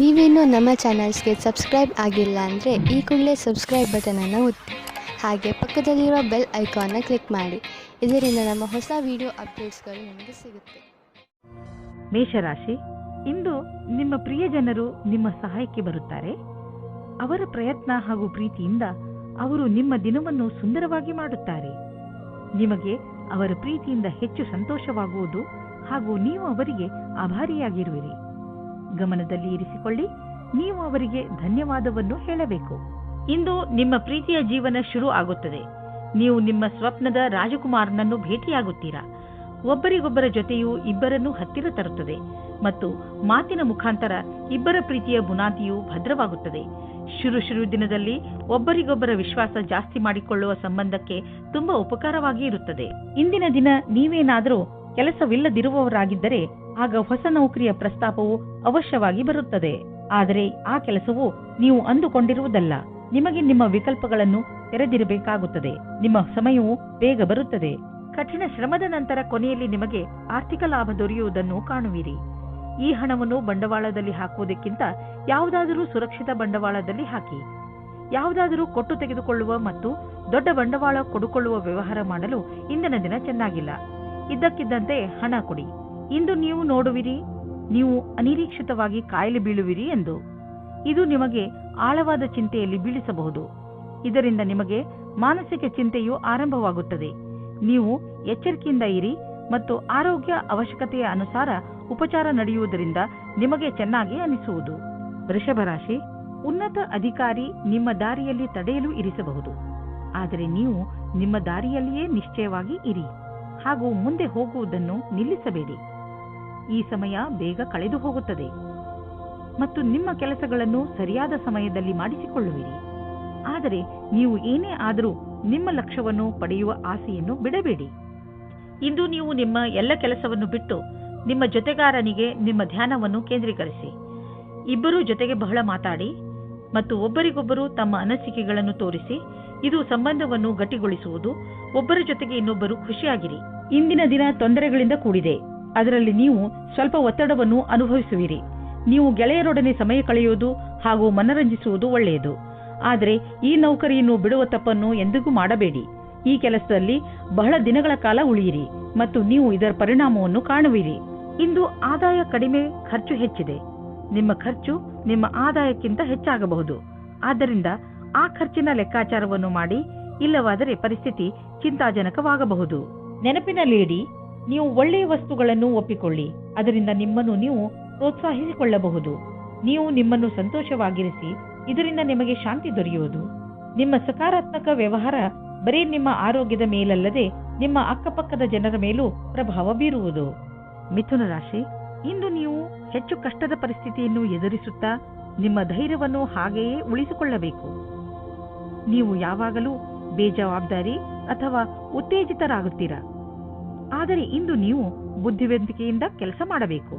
ನೀವೇನೂ ನಮ್ಮ ಚಾನಲ್ಸ್ಗೆ ಸಬ್ಸ್ಕ್ರೈಬ್ ಆಗಿಲ್ಲ ಅಂದರೆ ಈ ಕೂಡಲೇ ಸಬ್ಸ್ಕ್ರೈಬ್ ಬಟನನ್ನು ಒತ್ತಿ ಹಾಗೆ ಪಕ್ಕದಲ್ಲಿರೋ ಬೆಲ್ ಐಕಾನ್ನ ಕ್ಲಿಕ್ ಮಾಡಿ. ಇದರಿಂದ ನಮ್ಮ ಹೊಸ ವಿಡಿಯೋ ಅಪ್ಡೇಟ್ಸ್ಗಳು ನಿಮಗೆ ಸಿಗುತ್ತೆ. ಮೇಷರಾಶಿ, ಇಂದು ನಿಮ್ಮ ಪ್ರಿಯಜನರು ನಿಮ್ಮ ಸಹಾಯಕ್ಕೆ ಬರುತ್ತಾರೆ. ಅವರ ಪ್ರಯತ್ನ ಹಾಗೂ ಪ್ರೀತಿಯಿಂದ ಅವರು ನಿಮ್ಮ ದಿನವನ್ನು ಸುಂದರವಾಗಿ ಮಾಡುತ್ತಾರೆ. ನಿಮಗೆ ಅವರ ಪ್ರೀತಿಯಿಂದ ಹೆಚ್ಚು ಸಂತೋಷವಾಗುವುದು ಹಾಗೂ ನೀವು ಅವರಿಗೆ ಆಭಾರಿಯಾಗಿರುವಿರಿ. ಗಮನದಲ್ಲಿ ಇರಿಸಿಕೊಳ್ಳಿ, ನೀವು ಅವರಿಗೆ ಧನ್ಯವಾದವನ್ನು ಹೇಳಬೇಕು. ಇಂದು ನಿಮ್ಮ ಪ್ರೀತಿಯ ಜೀವನ ಶುರು ಆಗುತ್ತದೆ. ನೀವು ನಿಮ್ಮ ಸ್ವಪ್ನದ ರಾಜಕುಮಾರನನ್ನು ಭೇಟಿಯಾಗುತ್ತೀರಾ. ಒಬ್ಬರಿಗೊಬ್ಬರ ಜೊತೆಯು ಇಬ್ಬರನ್ನು ಹತ್ತಿರ ತರುತ್ತದೆ ಮತ್ತು ಮಾತಿನ ಮುಖಾಂತರ ಇಬ್ಬರ ಪ್ರೀತಿಯ ಬುನಾದಿಯು ಭದ್ರವಾಗುತ್ತದೆ. ಶುರು ದಿನದಲ್ಲಿ ಒಬ್ಬರಿಗೊಬ್ಬರ ವಿಶ್ವಾಸ ಜಾಸ್ತಿ ಮಾಡಿಕೊಳ್ಳುವ ಸಂಬಂಧಕ್ಕೆ ತುಂಬಾ ಉಪಕಾರವಾಗಿ ಇರುತ್ತದೆ. ಇಂದಿನ ದಿನ ನೀವೇನಾದರೂ ಕೆಲಸವಿಲ್ಲದಿರುವವರಾಗಿದ್ದರೆ ಆಗ ಹೊಸ ನೌಕರಿಯ ಪ್ರಸ್ತಾಪವು ಅವಶ್ಯವಾಗಿ ಬರುತ್ತದೆ. ಆದರೆ ಆ ಕೆಲಸವು ನೀವು ಅಂದುಕೊಂಡಿರುವುದಲ್ಲ. ನಿಮಗೆ ನಿಮ್ಮ ವಿಕಲ್ಪಗಳನ್ನು ತೆರೆದಿರಬೇಕಾಗುತ್ತದೆ. ನಿಮ್ಮ ಸಮಯವು ಬೇಗ ಬರುತ್ತದೆ. ಕಠಿಣ ಶ್ರಮದ ನಂತರ ಕೊನೆಯಲ್ಲಿ ನಿಮಗೆ ಆರ್ಥಿಕ ಲಾಭ ದೊರೆಯುವುದನ್ನು ಕಾಣುವಿರಿ. ಈ ಹಣವನ್ನು ಬಂಡವಾಳದಲ್ಲಿ ಹಾಕುವುದಕ್ಕಿಂತ ಯಾವುದಾದರೂ ಸುರಕ್ಷಿತ ಬಂಡವಾಳದಲ್ಲಿ ಹಾಕಿ. ಯಾವುದಾದರೂ ಕೊಟ್ಟು ತೆಗೆದುಕೊಳ್ಳುವ ಮತ್ತು ದೊಡ್ಡ ಬಂಡವಾಳ ಕೊಡುಕೊಳ್ಳುವ ವ್ಯವಹಾರ ಮಾಡಲು ಇಂದಿನ ದಿನ ಚೆನ್ನಾಗಿಲ್ಲ. ಇದ್ದಕ್ಕಿದ್ದಂತೆ ಹಣ ಕೊಡಿ. ಇಂದು ನೀವು ನೋಡುವಿರಿ, ನೀವು ಅನಿರೀಕ್ಷಿತವಾಗಿ ಕಾಯಿಲೆ ಬೀಳುವಿರಿ ಎಂದು. ಇದು ನಿಮಗೆ ಆಳವಾದ ಚಿಂತೆಯಲ್ಲಿ ಬೀಳಿಸಬಹುದು. ಇದರಿಂದ ನಿಮಗೆ ಮಾನಸಿಕ ಚಿಂತೆಯು ಆರಂಭವಾಗುತ್ತದೆ. ನೀವು ಎಚ್ಚರಿಕೆಯಿಂದ ಇರಿ ಮತ್ತು ಆರೋಗ್ಯ ಅವಶ್ಯಕತೆಯ ಅನುಸಾರ ಉಪಚಾರ ನಡೆಯುವುದರಿಂದ ನಿಮಗೆ ಚೆನ್ನಾಗಿ ಅನಿಸುವುದು. ವೃಷಭ ರಾಶಿ, ಉನ್ನತ ಅಧಿಕಾರಿ ನಿಮ್ಮ ದಾರಿಯಲ್ಲಿ ತಡೆಯಲು ಇರಿಸಬಹುದು. ಆದರೆ ನೀವು ನಿಮ್ಮ ದಾರಿಯಲ್ಲಿಯೇ ನಿಶ್ಚಯವಾಗಿ ಇರಿ ಹಾಗೂ ಮುಂದೆ ಹೋಗುವುದನ್ನು ನಿಲ್ಲಿಸಬೇಡಿ. ಈ ಸಮಯ ಬೇಗ ಕಳೆದು ಹೋಗುತ್ತದೆ ಮತ್ತು ನಿಮ್ಮ ಕೆಲಸಗಳನ್ನು ಸರಿಯಾದ ಸಮಯದಲ್ಲಿ ಮಾಡಿಸಿಕೊಳ್ಳುವಿರಿ. ಆದರೆ ನೀವು ಏನೇ ಆದರೂ ನಿಮ್ಮ ಲಕ್ಷ್ಯವನ್ನು ಪಡೆಯುವ ಆಸೆಯನ್ನು ಬಿಡಬೇಡಿ. ಇಂದು ನೀವು ನಿಮ್ಮ ಎಲ್ಲ ಕೆಲಸವನ್ನು ಬಿಟ್ಟು ನಿಮ್ಮ ಜೊತೆಗಾರನಿಗೆ ನಿಮ್ಮ ಧ್ಯಾನವನ್ನು ಕೇಂದ್ರೀಕರಿಸಿ. ಇಬ್ಬರೂ ಜೊತೆಗೆ ಬಹಳ ಮಾತಾಡಿ ಮತ್ತು ಒಬ್ಬರಿಗೊಬ್ಬರು ತಮ್ಮ ಅನಿಸಿಕೆಗಳನ್ನು ತೋರಿಸಿ. ಇದು ಸಂಬಂಧವನ್ನು ಗಟ್ಟಿಗೊಳಿಸುವುದು. ಒಬ್ಬರ ಜೊತೆಗೆ ಇನ್ನೊಬ್ಬರು ಖುಷಿಯಾಗಿರಿ. ಇಂದಿನ ದಿನ ತೊಂದರೆಗಳಿಂದ ಕೂಡಿದೆ. ಅದರಲ್ಲಿ ನೀವು ಸ್ವಲ್ಪ ಒತ್ತಡವನ್ನು ಅನುಭವಿಸುವಿರಿ. ನೀವು ಗೆಳೆಯರೊಡನೆ ಸಮಯ ಕಳೆಯುವುದು ಹಾಗೂ ಮನರಂಜಿಸುವುದು ಒಳ್ಳೆಯದು. ಆದರೆ ಈ ನೌಕರಿಯನ್ನು ಬಿಡುವ ತಪ್ಪನ್ನು ಎಂದಿಗೂ ಮಾಡಬೇಡಿ. ಈ ಕೆಲಸದಲ್ಲಿ ಬಹಳ ದಿನಗಳ ಕಾಲ ಉಳಿಯಿರಿ ಮತ್ತು ನೀವು ಇದರ ಪರಿಣಾಮವನ್ನು ಕಾಣುವಿರಿ. ಇಂದು ಆದಾಯ ಕಡಿಮೆ, ಖರ್ಚು ಹೆಚ್ಚಿದೆ. ನಿಮ್ಮ ಖರ್ಚು ನಿಮ್ಮ ಆದಾಯಕ್ಕಿಂತ ಹೆಚ್ಚಾಗಬಹುದು. ಆದ್ದರಿಂದ ಆ ಖರ್ಚಿನ ಲೆಕ್ಕಾಚಾರವನ್ನು ಮಾಡಿ, ಇಲ್ಲವಾದರೆ ಪರಿಸ್ಥಿತಿ ಚಿಂತಾಜನಕವಾಗಬಹುದು. ನೆನಪಿನಲ್ಲಿಡಿ, ನೀವು ಒಳ್ಳೆಯ ವಸ್ತುಗಳನ್ನು ಒಪ್ಪಿಕೊಳ್ಳಿ. ಅದರಿಂದ ನಿಮ್ಮನ್ನು ನೀವು ಪ್ರೋತ್ಸಾಹಿಸಿಕೊಳ್ಳಬಹುದು. ನೀವು ನಿಮ್ಮನ್ನು ಸಂತೋಷವಾಗಿರಿಸಿ. ಇದರಿಂದ ನಿಮಗೆ ಶಾಂತಿ ದೊರೆಯುವುದು. ನಿಮ್ಮ ಸಕಾರಾತ್ಮಕ ವ್ಯವಹಾರ ಬರೀ ನಿಮ್ಮ ಆರೋಗ್ಯದ ಮೇಲಲ್ಲದೆ ನಿಮ್ಮ ಅಕ್ಕಪಕ್ಕದ ಜನರ ಮೇಲೂ ಪ್ರಭಾವ ಬೀರುವುದು. ಮಿಥುನ ರಾಶಿ, ಇಂದು ನೀವು ಹೆಚ್ಚು ಕಷ್ಟದ ಪರಿಸ್ಥಿತಿಯನ್ನು ಎದುರಿಸುತ್ತಾ ನಿಮ್ಮ ಧೈರ್ಯವನ್ನು ಹಾಗೆಯೇ ಉಳಿಸಿಕೊಳ್ಳಬೇಕು. ನೀವು ಯಾವಾಗಲೂ ಬೇಜವಾಬ್ದಾರಿ ಅಥವಾ ಉತ್ತೇಜಿತರಾಗುತ್ತೀರಾ. ಆದರೆ ಇಂದು ನೀವು ಬುದ್ಧಿವಂತಿಕೆಯಿಂದ ಕೆಲಸ ಮಾಡಬೇಕು.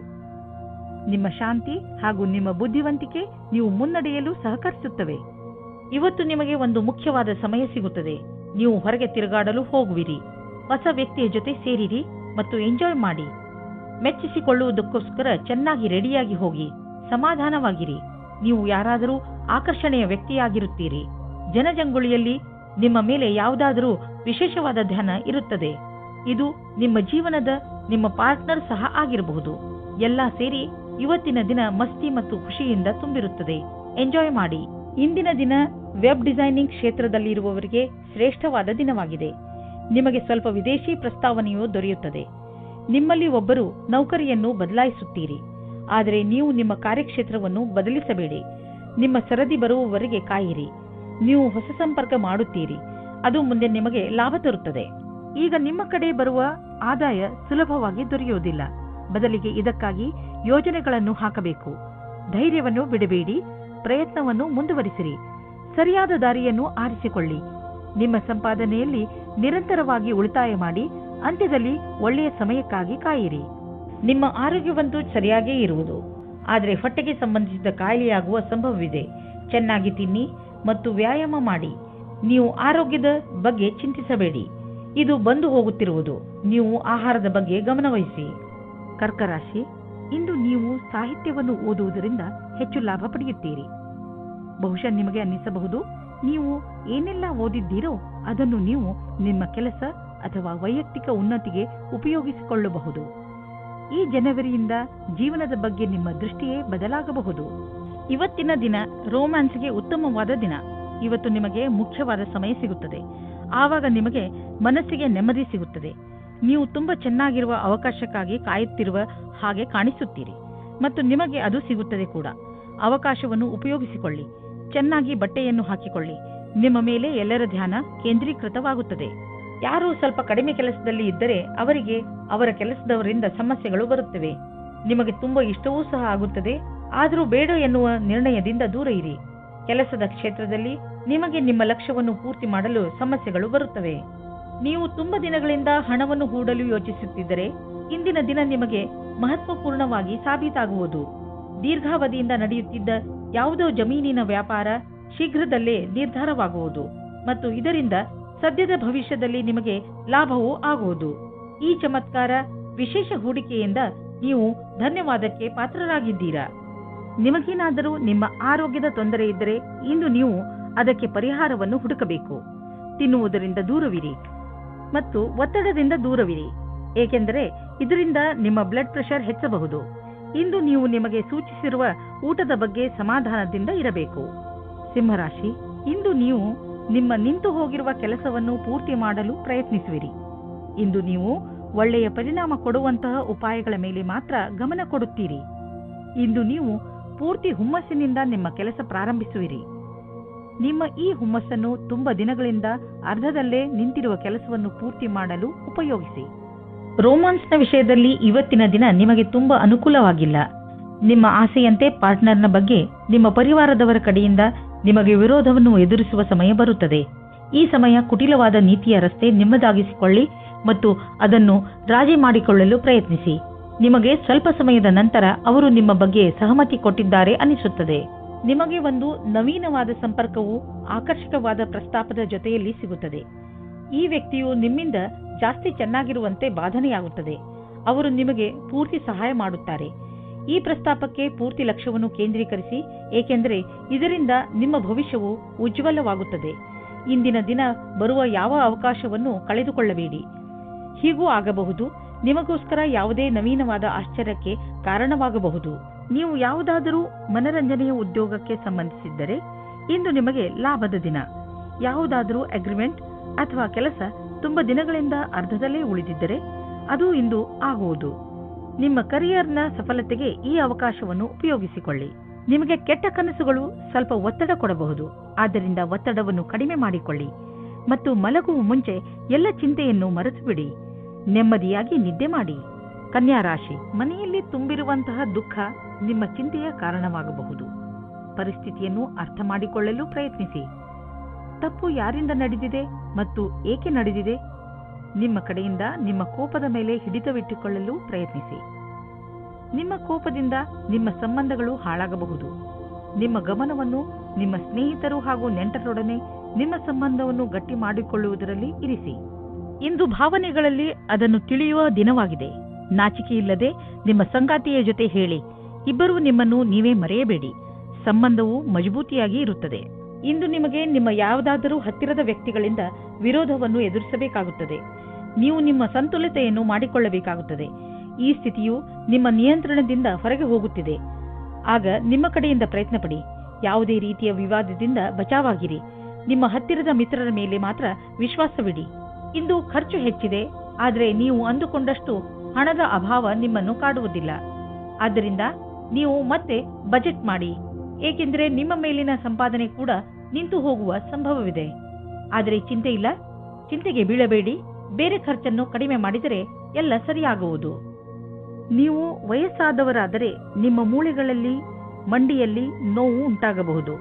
ನಿಮ್ಮ ಶಾಂತಿ ಹಾಗೂ ನಿಮ್ಮ ಬುದ್ಧಿವಂತಿಕೆ ನೀವು ಮುನ್ನಡೆಯಲು ಸಹಕರಿಸುತ್ತವೆ. ಇವತ್ತು ನಿಮಗೆ ಒಂದು ಮುಖ್ಯವಾದ ಸಮಯ ಸಿಗುತ್ತದೆ. ನೀವು ಹೊರಗೆ ತಿರುಗಾಡಲು ಹೋಗುವಿರಿ. ಹೊಸ ವ್ಯಕ್ತಿಯ ಜೊತೆ ಸೇರಿರಿ ಮತ್ತು ಎಂಜಾಯ್ ಮಾಡಿ. ಮೆಚ್ಚಿಸಿಕೊಳ್ಳುವುದಕ್ಕೋಸ್ಕರ ಚೆನ್ನಾಗಿ ರೆಡಿಯಾಗಿ ಹೋಗಿ. ಸಮಾಧಾನವಾಗಿರಿ. ನೀವು ಯಾರಾದರೂ ಆಕರ್ಷಣೆಯ ವ್ಯಕ್ತಿಯಾಗಿರುತ್ತೀರಿ. ಜನಜಂಗುಳಿಯಲ್ಲಿ ನಿಮ್ಮ ಮೇಲೆ ಯಾವುದಾದರೂ ವಿಶೇಷವಾದ ಧ್ಯಾನ ಇರುತ್ತದೆ. ಇದು ನಿಮ್ಮ ಜೀವನದ ನಿಮ್ಮ ಪಾರ್ಟ್ನರ್ ಸಹ ಆಗಿರಬಹುದು. ಎಲ್ಲ ಸೇರಿ ಇವತ್ತಿನ ದಿನ ಮಸ್ತಿ ಮತ್ತು ಖುಷಿಯಿಂದ ತುಂಬಿರುತ್ತದೆ. ಎಂಜಾಯ್ ಮಾಡಿ. ಇಂದಿನ ದಿನ ವೆಬ್ ಡಿಸೈನಿಂಗ್ ಕ್ಷೇತ್ರದಲ್ಲಿರುವವರಿಗೆ ಶ್ರೇಷ್ಠವಾದ ದಿನವಾಗಿದೆ. ನಿಮಗೆ ಸ್ವಲ್ಪ ವಿದೇಶಿ ಪ್ರಸ್ತಾವನೆಯು ದೊರೆಯುತ್ತದೆ. ನಿಮ್ಮಲ್ಲಿ ಒಬ್ಬರು ನೌಕರಿಯನ್ನು ಬದಲಾಯಿಸುತ್ತೀರಿ. ಆದರೆ ನೀವು ನಿಮ್ಮ ಕಾರ್ಯಕ್ಷೇತ್ರವನ್ನು ಬದಲಿಸಬೇಡಿ. ನಿಮ್ಮ ಸರದಿ ಬರುವವರೆಗೆ ಕಾಯಿರಿ. ನೀವು ಹೊಸ ಸಂಪರ್ಕ ಮಾಡುತ್ತೀರಿ. ಅದು ಮುಂದೆ ನಿಮಗೆ ಲಾಭ ತರುತ್ತದೆ. ಈಗ ನಿಮ್ಮ ಕಡೆ ಬರುವ ಆದಾಯ ಸುಲಭವಾಗಿ ದೊರೆಯುವುದಿಲ್ಲ. ಬದಲಿಗೆ ಇದಕ್ಕಾಗಿ ಯೋಜನೆಗಳನ್ನು ಹಾಕಬೇಕು. ಧೈರ್ಯವನ್ನು ಬಿಡಬೇಡಿ. ಪ್ರಯತ್ನವನ್ನು ಮುಂದುವರಿಸಿರಿ. ಸರಿಯಾದ ದಾರಿಯನ್ನು ಆರಿಸಿಕೊಳ್ಳಿ. ನಿಮ್ಮ ಸಂಪಾದನೆಯಲ್ಲಿ ನಿರಂತರವಾಗಿ ಉಳಿತಾಯ ಮಾಡಿ. ಅಂತ್ಯದಲ್ಲಿ ಒಳ್ಳೆಯ ಸಮಯಕ್ಕಾಗಿ ಕಾಯಿರಿ. ನಿಮ್ಮ ಆರೋಗ್ಯವಂತೂ ಸರಿಯಾಗೇ ಇರುವುದು. ಆದರೆ ಹೊಟ್ಟೆಗೆ ಸಂಬಂಧಿಸಿದ ಕಾಯಿಲೆಯಾಗುವ ಸಂಭವವಿದೆ. ಚೆನ್ನಾಗಿ ತಿನ್ನಿ ಮತ್ತು ವ್ಯಾಯಾಮ ಮಾಡಿ. ನೀವು ಆರೋಗ್ಯದ ಬಗ್ಗೆ ಚಿಂತಿಸಬೇಡಿ. ಇದು ಬಂದು ಹೋಗುತ್ತಿರುವುದು. ನೀವು ಆಹಾರದ ಬಗ್ಗೆ ಗಮನವಹಿಸಿ. ಕರ್ಕ ರಾಶಿ, ಇಂದು ನೀವು ಸಾಹಿತ್ಯವನ್ನು ಓದುವುದರಿಂದ ಹೆಚ್ಚು ಲಾಭ ಪಡೆಯುತ್ತೀರಿ. ಬಹುಶಃ ನಿಮಗೆ ಅನ್ನಿಸಬಹುದು, ನೀವು ಏನೆಲ್ಲ ಓದಿದ್ದೀರೋ ಅದನ್ನು ನೀವು ನಿಮ್ಮ ಕೆಲಸ ಅಥವಾ ವೈಯಕ್ತಿಕ ಉನ್ನತಿಗೆ ಉಪಯೋಗಿಸಿಕೊಳ್ಳಬಹುದು. ಈ ಜನವರಿಯಿಂದ ಜೀವನದ ಬಗ್ಗೆ ನಿಮ್ಮ ದೃಷ್ಟಿಯೇ ಬದಲಾಗಬಹುದು. ಇವತ್ತಿನ ದಿನ ರೋಮ್ಯಾನ್ಸ್ಗೆ ಉತ್ತಮವಾದ ದಿನ. ಇವತ್ತು ನಿಮಗೆ ಮುಖ್ಯವಾದ ಸಮಯ ಸಿಗುತ್ತದೆ. ಆವಾಗ ನಿಮಗೆ ಮನಸ್ಸಿಗೆ ನೆಮ್ಮದಿ ಸಿಗುತ್ತದೆ. ನೀವು ತುಂಬಾ ಚೆನ್ನಾಗಿರುವ ಅವಕಾಶಕ್ಕಾಗಿ ಕಾಯುತ್ತಿರುವ ಹಾಗೆ ಕಾಣಿಸುತ್ತೀರಿ ಮತ್ತು ನಿಮಗೆ ಅದು ಸಿಗುತ್ತದೆ ಕೂಡ. ಅವಕಾಶವನ್ನು ಉಪಯೋಗಿಸಿಕೊಳ್ಳಿ. ಚೆನ್ನಾಗಿ ಬಟ್ಟೆಯನ್ನು ಹಾಕಿಕೊಳ್ಳಿ. ನಿಮ್ಮ ಮೇಲೆ ಎಲ್ಲರ ಧ್ಯಾನ ಕೇಂದ್ರೀಕೃತವಾಗುತ್ತದೆ. ಯಾರು ಸ್ವಲ್ಪ ಕಡಿಮೆ ಕೆಲಸದಲ್ಲಿ ಇದ್ದರೆ ಅವರಿಗೆ ಅವರ ಕೆಲಸದವರಿಂದ ಸಮಸ್ಯೆಗಳು ಬರುತ್ತವೆ. ನಿಮಗೆ ತುಂಬಾ ಇಷ್ಟವೂ ಸಹ ಆಗುತ್ತದೆ. ಆದರೂ ಬೇಡ ಎನ್ನುವ ನಿರ್ಣಯದಿಂದ ದೂರ ಇರಿ. ಕೆಲಸದ ಕ್ಷೇತ್ರದಲ್ಲಿ ನಿಮಗೆ ನಿಮ್ಮ ಲಕ್ಷ್ಯವನ್ನು ಪೂರ್ತಿ ಮಾಡಲು ಸಮಸ್ಯೆಗಳು ಬರುತ್ತವೆ. ನೀವು ತುಂಬಾ ದಿನಗಳಿಂದ ಹಣವನ್ನು ಹೂಡಲು ಯೋಚಿಸುತ್ತಿದ್ದರೆ ಇಂದಿನ ದಿನ ನಿಮಗೆ ಮಹತ್ವಪೂರ್ಣವಾಗಿ ಸಾಬೀತಾಗುವುದು. ದೀರ್ಘಾವಧಿಯಿಂದ ನಡೆಯುತ್ತಿದ್ದ ಯಾವುದೋ ಜಮೀನಿನ ವ್ಯಾಪಾರ ಶೀಘ್ರದಲ್ಲೇ ನಿರ್ಧಾರವಾಗುವುದು ಮತ್ತು ಇದರಿಂದ ಸದ್ಯದ ಭವಿಷ್ಯದಲ್ಲಿ ನಿಮಗೆ ಲಾಭವೂ ಆಗುವುದು. ಈ ಚಮತ್ಕಾರ ವಿಶೇಷ ಹೂಡಿಕೆಯಿಂದ ನೀವು ಧನ್ಯವಾದಕ್ಕೆ ಪಾತ್ರರಾಗಿದ್ದೀರಾ. ನಿಮಗೇನಾದರೂ ನಿಮ್ಮ ಆರೋಗ್ಯದ ತೊಂದರೆ ಇದ್ದರೆ ಇಂದು ನೀವು ಅದಕ್ಕೆ ಪರಿಹಾರವನ್ನು ಹುಡುಕಬೇಕು. ತಿನ್ನುವುದರಿಂದ ದೂರವಿರಿ ಮತ್ತು ಒತ್ತಡದಿಂದ ದೂರವಿರಿ, ಏಕೆಂದರೆ ಇದರಿಂದ ನಿಮ್ಮ ಬ್ಲಡ್ ಪ್ರೆಷರ್ ಹೆಚ್ಚಬಹುದು. ಇಂದು ನೀವು ನಿಮಗೆ ಸೂಚಿಸಿರುವ ಊಟದ ಬಗ್ಗೆ ಸಮಾಧಾನದಿಂದ ಇರಬೇಕು. ಸಿಂಹರಾಶಿ, ಇಂದು ನೀವು ನಿಮ್ಮ ನಿಂತು ಹೋಗಿರುವ ಕೆಲಸವನ್ನು ಪೂರ್ತಿ ಮಾಡಲು ಪ್ರಯತ್ನಿಸುವಿರಿ. ಇಂದು ನೀವು ಒಳ್ಳೆಯ ಪರಿಣಾಮ ಕೊಡುವಂತಹ ಉಪಾಯಗಳ ಮೇಲೆ ಮಾತ್ರ ಗಮನ ಕೊಡುತ್ತೀರಿ. ಇಂದು ನೀವು ಪೂರ್ತಿ ಹುಮ್ಮಸ್ಸಿನಿಂದ ನಿಮ್ಮ ಕೆಲಸ ಪ್ರಾರಂಭಿಸುವಿರಿ. ನಿಮ್ಮ ಈ ಹುಮ್ಮಸ್ಸನ್ನು ತುಂಬಾ ದಿನಗಳಿಂದ ಅರ್ಧದಲ್ಲೇ ನಿಂತಿರುವ ಕೆಲಸವನ್ನು ಪೂರ್ತಿ ಮಾಡಲು ಉಪಯೋಗಿಸಿ. ರೋಮಾನ್ಸ್ನ ವಿಷಯದಲ್ಲಿ ಇವತ್ತಿನ ದಿನ ನಿಮಗೆ ತುಂಬಾ ಅನುಕೂಲವಾಗಿಲ್ಲ. ನಿಮ್ಮ ಆಸೆಯಂತೆ ಪಾರ್ಟ್ನರ್ನ ಬಗ್ಗೆ ನಿಮ್ಮ ಪರಿವಾರದವರ ಕಡೆಯಿಂದ ನಿಮಗೆ ವಿರೋಧವನ್ನು ಎದುರಿಸುವ ಸಮಯ ಬರುತ್ತದೆ. ಈ ಸಮಯ ಕುಟಿಲವಾದ ನೀತಿಯ ರಸ್ತೆ ನಿಮ್ಮದಾಗಿಸಿಕೊಳ್ಳಿ ಮತ್ತು ಅದನ್ನು ರಾಜಿ ಮಾಡಿಕೊಳ್ಳಲು ಪ್ರಯತ್ನಿಸಿ. ನಿಮಗೆ ಸ್ವಲ್ಪ ಸಮಯದ ನಂತರ ಅವರು ನಿಮ್ಮ ಬಗ್ಗೆ ಸಹಮತಿ ಕೊಟ್ಟಿದ್ದಾರೆ ಅನಿಸುತ್ತದೆ. ನಿಮಗೆ ಒಂದು ನವೀನವಾದ ಸಂಪರ್ಕವು ಆಕರ್ಷಕವಾದ ಪ್ರಸ್ತಾಪದ ಜೊತೆಯಲ್ಲಿ ಸಿಗುತ್ತದೆ. ಈ ವ್ಯಕ್ತಿಯು ನಿಮ್ಮಿಂದ ಜಾಸ್ತಿ ಚೆನ್ನಾಗಿರುವಂತೆ ಬಾಧನೆಯಾಗುತ್ತದೆ. ಅವರು ನಿಮಗೆ ಪೂರ್ತಿ ಸಹಾಯ ಮಾಡುತ್ತಾರೆ. ಈ ಪ್ರಸ್ತಾಪಕ್ಕೆ ಪೂರ್ತಿ ಲಕ್ಷ್ಯವನ್ನು ಕೇಂದ್ರೀಕರಿಸಿ, ಏಕೆಂದರೆ ಇದರಿಂದ ನಿಮ್ಮ ಭವಿಷ್ಯವು ಉಜ್ವಲವಾಗುತ್ತದೆ. ಇಂದಿನ ದಿನ ಬರುವ ಯಾವ ಅವಕಾಶವನ್ನು ಕಳೆದುಕೊಳ್ಳಬೇಡಿ. ಹೀಗೂ ಆಗಬಹುದು, ನಿಮಗೋಸ್ಕರ ಯಾವುದೇ ನವೀನವಾದ ಆಶ್ಚರ್ಯಕ್ಕೆ ಕಾರಣವಾಗಬಹುದು. ನೀವು ಯಾವುದಾದರೂ ಮನರಂಜನೆಯ ಉದ್ಯೋಗಕ್ಕೆ ಸಂಬಂಧಿಸಿದ್ದರೆ ಇಂದು ನಿಮಗೆ ಲಾಭದ ದಿನ. ಯಾವುದಾದರೂ ಅಗ್ರಿಮೆಂಟ್ ಅಥವಾ ಕೆಲಸ ತುಂಬಾ ದಿನಗಳಿಂದ ಅರ್ಧದಲ್ಲೇ ಉಳಿದಿದ್ದರೆ ಅದು ಇಂದು ಆಗುವುದು. ನಿಮ್ಮ ಕರಿಯರ್ನ ಸಫಲತೆಗೆ ಈ ಅವಕಾಶವನ್ನು ಉಪಯೋಗಿಸಿಕೊಳ್ಳಿ. ನಿಮಗೆ ಕೆಟ್ಟ ಕನಸುಗಳು ಸ್ವಲ್ಪ ಒತ್ತಡ ಕೊಡಬಹುದು. ಆದ್ದರಿಂದ ಒತ್ತಡವನ್ನು ಕಡಿಮೆ ಮಾಡಿಕೊಳ್ಳಿ ಮತ್ತು ಮಲಗುವ ಮುಂಚೆ ಎಲ್ಲ ಚಿಂತೆಯನ್ನು ಮರೆತು ಬಿಡಿ. ನೆಮ್ಮದಿಯಾಗಿ ನಿದ್ದೆ ಮಾಡಿ. ಕನ್ಯಾ ರಾಶಿ, ಮನೆಯಲ್ಲಿ ತುಂಬಿರುವಂತಹ ದುಃಖ ನಿಮ್ಮ ಚಿಂತೆಯ ಕಾರಣವಾಗಬಹುದು. ಪರಿಸ್ಥಿತಿಯನ್ನು ಅರ್ಥ ಮಾಡಿಕೊಳ್ಳಲು ಪ್ರಯತ್ನಿಸಿ. ತಪ್ಪು ಯಾರಿಂದ ನಡೆದಿದೆ ಮತ್ತು ಏಕೆ ನಡೆದಿದೆ? ನಿಮ್ಮ ಕಡೆಯಿಂದ ನಿಮ್ಮ ಕೋಪದ ಮೇಲೆ ಹಿಡಿತವಿಟ್ಟುಕೊಳ್ಳಲು ಪ್ರಯತ್ನಿಸಿ. ನಿಮ್ಮ ಕೋಪದಿಂದ ನಿಮ್ಮ ಸಂಬಂಧಗಳು ಹಾಳಾಗಬಹುದು. ನಿಮ್ಮ ಗಮನವನ್ನು ನಿಮ್ಮ ಸ್ನೇಹಿತರು ಹಾಗೂ ನೆಂಟರೊಡನೆ ನಿಮ್ಮ ಸಂಬಂಧವನ್ನು ಗಟ್ಟಿ ಮಾಡಿಕೊಳ್ಳುವುದರಲ್ಲಿ ಇರಿಸಿ. ಇಂದು ಭಾವನೆಗಳಲ್ಲಿ ಅದನ್ನು ತಿಳಿಯುವ ದಿನವಾಗಿದೆ. ನಾಚಿಕೆಯಿಲ್ಲದೆ ನಿಮ್ಮ ಸಂಗಾತಿಯ ಜೊತೆ ಹೇಳಿ. ಇಬ್ಬರೂ ನಿಮ್ಮನ್ನು ನೀವೇ ಮರೆಯಬೇಡಿ. ಸಂಬಂಧವು ಮಜಬೂತಿಯಾಗಿ ಇರುತ್ತದೆ. ಇಂದು ನಿಮಗೆ ನಿಮ್ಮ ಯಾವುದಾದರೂ ಹತ್ತಿರದ ವ್ಯಕ್ತಿಗಳಿಂದ ವಿರೋಧವನ್ನು ಎದುರಿಸಬೇಕಾಗುತ್ತದೆ. ನೀವು ನಿಮ್ಮ ಸಂತುಲಿತೆಯನ್ನು ಮಾಡಿಕೊಳ್ಳಬೇಕಾಗುತ್ತದೆ. ಈ ಸ್ಥಿತಿಯು ನಿಮ್ಮ ನಿಯಂತ್ರಣದಿಂದ ಹೊರಗೆ ಹೋಗುತ್ತಿದೆ. ಆಗ ನಿಮ್ಮ ಕಡೆಯಿಂದ ಪ್ರಯತ್ನ ಪಡಿ. ಯಾವುದೇ ರೀತಿಯ ವಿವಾದದಿಂದ ಬಚಾವಾಗಿರಿ. ನಿಮ್ಮ ಹತ್ತಿರದ ಮಿತ್ರರ ಮೇಲೆ ಮಾತ್ರ ವಿಶ್ವಾಸವಿಡಿ. ಇಂದು ಖರ್ಚು ಹೆಚ್ಚಿದೆ, ಆದರೆ ನೀವು ಅಂದುಕೊಂಡಷ್ಟು ಹಣದ ಅಭಾವ ನಿಮ್ಮನ್ನು ಕಾಡುವುದಿಲ್ಲ. ಆದ್ದರಿಂದ ನೀವು ಮತ್ತೆ ಬಜೆಟ್ ಮಾಡಿ, ಏಕೆಂದರೆ ನಿಮ್ಮ ಮೇಲಿನ ಸಂಪಾದನೆ ಕೂಡ ನಿಂತು ಹೋಗುವ ಸಂಭವವಿದೆ. ಆದರೆ ಚಿಂತೆ ಇಲ್ಲ, ಚಿಂತೆಗೆ ಬೀಳಬೇಡಿ. ಬೇರೆ ಖರ್ಚನ್ನು ಕಡಿಮೆ ಮಾಡಿದರೆ ಎಲ್ಲ ಸರಿಯಾಗುವುದು. ನೀವು ವಯಸ್ಸಾದವರಾದರೆ ನಿಮ್ಮ ಮೂಳೆಗಳಲ್ಲಿ ಮಂಡಿಯಲ್ಲಿ ನೋವು ಉಂಟಾಗಬಹುದು.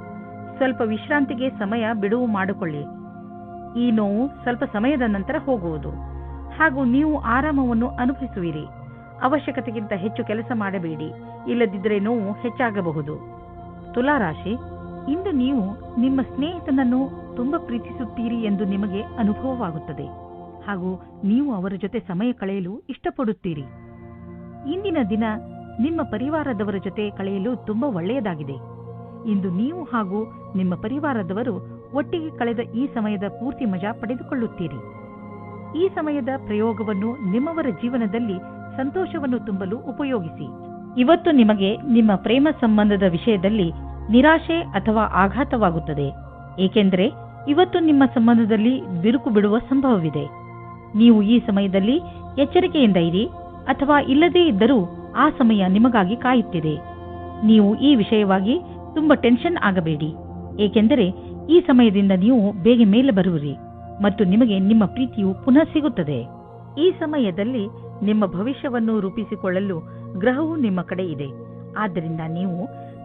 ಸ್ವಲ್ಪ ವಿಶ್ರಾಂತಿಗೆ ಸಮಯ ಬಿಡುವು ಮಾಡಿಕೊಳ್ಳಿ. ಈ ನೋವು ಸ್ವಲ್ಪ ಸಮಯದ ನಂತರ ಹೋಗುವುದು ಹಾಗೂ ನೀವು ಆರಾಮವನ್ನು ಅನುಭವಿಸುವಿರಿ. ಅವಶ್ಯಕತೆಗಿಂತ ಹೆಚ್ಚು ಕೆಲಸ ಮಾಡಬೇಡಿ, ಇಲ್ಲದಿದ್ದರೆ ನೋವು ಹೆಚ್ಚಾಗಬಹುದು. ತುಲಾರಾಶಿ, ಇಂದು ನೀವು ನಿಮ್ಮ ಸ್ನೇಹಿತನನ್ನು ತುಂಬಾ ಪ್ರೀತಿಸುತ್ತೀರಿ ಎಂದು ನಿಮಗೆ ಅನುಭವವಾಗುತ್ತದೆ ಹಾಗೂ ನೀವು ಅವರ ಜೊತೆ ಸಮಯ ಕಳೆಯಲು ಇಷ್ಟಪಡುತ್ತೀರಿ. ಇಂದಿನ ದಿನ ನಿಮ್ಮ ಪರಿವಾರದವರ ಜೊತೆ ಕಳೆಯಲು ತುಂಬಾ ಒಳ್ಳೆಯದಾಗಿದೆ. ಇಂದು ನೀವು ಹಾಗೂ ನಿಮ್ಮ ಪರಿವಾರದವರು ಒಟ್ಟಿಗೆ ಕಳೆದ ಈ ಸಮಯದ ಪೂರ್ತಿ ಮಜಾ ಪಡೆದುಕೊಳ್ಳುತ್ತೀರಿ. ಈ ಸಮಯದ ಪ್ರಯೋಗವನ್ನು ನಿಮ್ಮವರ ಜೀವನದಲ್ಲಿ ಸಂತೋಷವನ್ನು ತುಂಬಲು ಉಪಯೋಗಿಸಿ. ಇವತ್ತು ನಿಮಗೆ ನಿಮ್ಮ ಪ್ರೇಮ ಸಂಬಂಧದ ವಿಷಯದಲ್ಲಿ ನಿರಾಶೆ ಅಥವಾ ಆಘಾತವಾಗುತ್ತದೆ, ಏಕೆಂದರೆ ಇವತ್ತು ನಿಮ್ಮ ಸಂಬಂಧದಲ್ಲಿ ಬಿರುಕು ಬಿಡುವ ಸಂಭವವಿದೆ. ನೀವು ಈ ಸಮಯದಲ್ಲಿ ಎಚ್ಚರಿಕೆಯಿಂದ ಇರಿ, ಅಥವಾ ಇಲ್ಲದೇ ಇದ್ದರೂ ಆ ಸಮಯ ನಿಮಗಾಗಿ ಕಾಯುತ್ತಿದೆ. ನೀವು ಈ ವಿಷಯವಾಗಿ ತುಂಬಾ ಟೆನ್ಷನ್ ಆಗಬೇಡಿ, ಏಕೆಂದರೆ ಈ ಸಮಯದಿಂದ ನೀವು ಬೇಗ ಮೇಲೆ ಬರುವಿರಿ ಮತ್ತು ನಿಮಗೆ ನಿಮ್ಮ ಪ್ರೀತಿಯು ಪುನಃ ಸಿಗುತ್ತದೆ. ಈ ಸಮಯದಲ್ಲಿ ನಿಮ್ಮ ಭವಿಷ್ಯವನ್ನು ರೂಪಿಸಿಕೊಳ್ಳಲು ಗ್ರಹವು ನಿಮ್ಮ ಕಡೆ ಇದೆ. ಆದ್ದರಿಂದ ನೀವು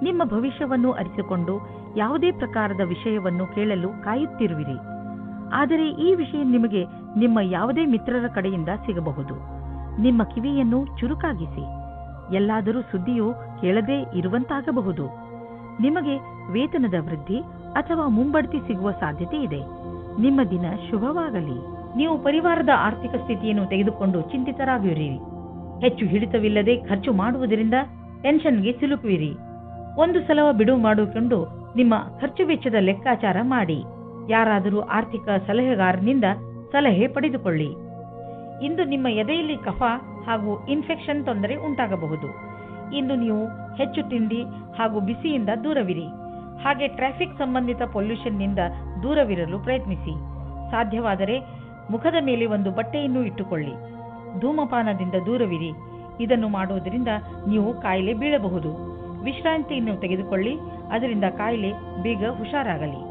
ನಿಮ್ಮ ಭವಿಷ್ಯವನ್ನು ಅರಿತುಕೊಂಡು ಯಾವುದೇ ಪ್ರಕಾರದ ವಿಷಯವನ್ನು ಕೇಳಲು ಕಾಯುತ್ತಿರುವಿರಿ. ಆದರೆ ಈ ವಿಷಯ ನಿಮಗೆ ನಿಮ್ಮ ಯಾವುದೇ ಮಿತ್ರರ ಕಡೆಯಿಂದ ಸಿಗಬಹುದು. ನಿಮ್ಮ ಕಿವಿಯನ್ನು ಚುರುಕಾಗಿಸಿ, ಎಲ್ಲಾದರೂ ಸುದ್ದಿಯು ಕೇಳದೇ ಇರುವಂತಾಗಬಹುದು. ನಿಮಗೆ ವೇತನದ ವೃದ್ಧಿ ಅಥವಾ ಮುಂಬಡ್ತಿ ಸಿಗುವ ಸಾಧ್ಯತೆ ಇದೆ. ನಿಮ್ಮ ದಿನ ಶುಭವಾಗಲಿ. ನೀವು ಪರಿವಾರದ ಆರ್ಥಿಕ ಸ್ಥಿತಿಯನ್ನು ತೆಗೆದುಕೊಂಡು ಚಿಂತಿತರಾಗಿರಿ. ಹೆಚ್ಚು ಹಿಡಿತವಿಲ್ಲದೆ ಖರ್ಚು ಮಾಡುವುದರಿಂದ ಟೆನ್ಷನ್ಗೆ ಸಿಲುಕುವಿರಿ. ಒಂದು ಸಲ ಬಿಡುವು ಮಾಡಿಕೊಂಡು ನಿಮ್ಮ ಖರ್ಚು ವೆಚ್ಚದ ಲೆಕ್ಕಾಚಾರ ಮಾಡಿ. ಯಾರಾದರೂ ಆರ್ಥಿಕ ಸಲಹೆಗಾರನಿಂದ ಸಲಹೆ ಪಡೆದುಕೊಳ್ಳಿ. ಇಂದು ನಿಮ್ಮ ಎದೆಯಲ್ಲಿ ಕಫ ಹಾಗೂ ಇನ್ಫೆಕ್ಷನ್ ತೊಂದರೆ ಉಂಟಾಗಬಹುದು. ಇಂದು ನೀವು ಹೆಚ್ಚು ತಿಂಡಿ ಹಾಗೂ ಬಿಸಿಯಿಂದ ದೂರವಿರಿ. ಹಾಗೆ ಟ್ರಾಫಿಕ್ ಸಂಬಂಧಿತ ಪೊಲ್ಯೂಷನ್ನಿಂದ ದೂರವಿರಲು ಪ್ರಯತ್ನಿಸಿ. ಸಾಧ್ಯವಾದರೆ ಮುಖದ ಮೇಲೆ ಒಂದು ಬಟ್ಟೆಯನ್ನು ಇಟ್ಟುಕೊಳ್ಳಿ. ಧೂಮಪಾನದಿಂದ ದೂರವಿರಿ. ಇದನ್ನು ಮಾಡುವುದರಿಂದ ನೀವು ಕಾಯಿಲೆ ಬೀಳಬಹುದು. ವಿಶ್ರಾಂತಿಯನ್ನು ತೆಗೆದುಕೊಳ್ಳಿ, ಅದರಿಂದ ಕಾಯಿಲೆ ಬೇಗ ಹುಷಾರಾಗಲಿ.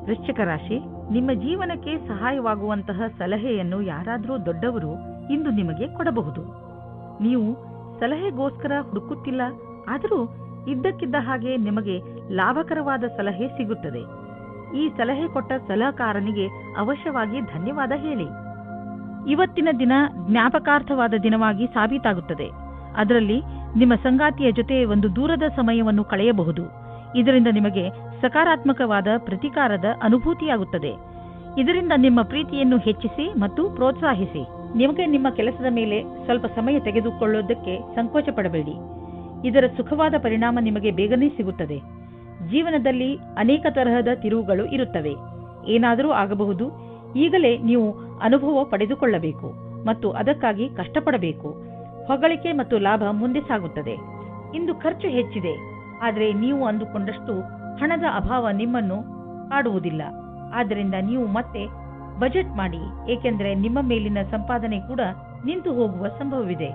ವೃಶ್ಚಿಕ ರಾಶಿ, ನಿಮ್ಮ ಜೀವನಕ್ಕೆ ಸಹಾಯವಾಗುವಂತಹ ಸಲಹೆಯನ್ನು ಯಾರಾದರೂ ದೊಡ್ಡವರು ಇಂದು ನಿಮಗೆ ಕೊಡಬಹುದು. ನೀವು ಸಲಹೆಗೋಸ್ಕರ ಹುಡುಕುತ್ತಿಲ್ಲ, ಆದರೂ ಇದ್ದಕ್ಕಿದ್ದ ಹಾಗೆ ನಿಮಗೆ ಲಾಭಕರವಾದ ಸಲಹೆ ಸಿಗುತ್ತದೆ. ಈ ಸಲಹೆ ಕೊಟ್ಟ ಸಲಹೆಗಾರನಿಗೆ ಅವಶ್ಯವಾಗಿ ಧನ್ಯವಾದ ಹೇಳಿ. ಇವತ್ತಿನ ದಿನ ಜ್ಞಾಪಕಾರ್ಥವಾದ ದಿನವಾಗಿ ಸಾಬೀತಾಗುತ್ತದೆ. ಅದರಲ್ಲಿ ನಿಮ್ಮ ಸಂಗಾತಿಯ ಜೊತೆ ಒಂದು ದೂರದ ಸಮಯವನ್ನು ಕಳೆಯಬಹುದು. ಇದರಿಂದ ನಿಮಗೆ ಸಕಾರಾತ್ಮಕವಾದ ಪ್ರತಿಕಾರದ ಅನುಭೂತಿಯಾಗುತ್ತದೆ. ಇದರಿಂದ ನಿಮ್ಮ ಪ್ರೀತಿಯನ್ನು ಹೆಚ್ಚಿಸಿ ಮತ್ತು ಪ್ರೋತ್ಸಾಹಿಸಿ. ನಿಮಗೆ ನಿಮ್ಮ ಕೆಲಸದ ಮೇಲೆ ಸ್ವಲ್ಪ ಸಮಯ ತೆಗೆದುಕೊಳ್ಳುವುದಕ್ಕೆ ಸಂಕೋಚ ಪಡಬೇಡಿ. ಇದರ ಸುಖವಾದ ಪರಿಣಾಮ ನಿಮಗೆ ಬೇಗನೆ ಸಿಗುತ್ತದೆ. ಜೀವನದಲ್ಲಿ ಅನೇಕ ತರಹದ ತಿರುವುಗಳು ಇರುತ್ತವೆ. ಏನಾದರೂ ಆಗಬಹುದು. ಈಗಲೇ ನೀವು ಅನುಭವ ಪಡೆದುಕೊಳ್ಳಬೇಕು ಮತ್ತು ಅದಕ್ಕಾಗಿ ಕಷ್ಟಪಡಬೇಕು. ಹೊಗಳಿಕೆ ಮತ್ತು ಲಾಭ ಮುಂದೆ ಸಾಗುತ್ತದೆ. ಇಂದು ಖರ್ಚು ಹೆಚ್ಚಿದೆ, ಆದರೆ ನೀವು ಅಂದುಕೊಂಡಷ್ಟು ಹಣದ ಅಭಾವ ನಿಮ್ಮನ್ನು ಕಾಡುವುದಿಲ್ಲ. ಆದ್ದರಿಂದ ನೀವು ಮತ್ತೆ ಬಜೆಟ್ ಮಾಡಿ, ಏಕೆಂದರೆ ನಿಮ್ಮ ಮೇಲಿನ ಸಂಪಾದನೆ ಕೂಡ ನಿಂತು ಹೋಗುವ ಸಂಭವವಿದೆ.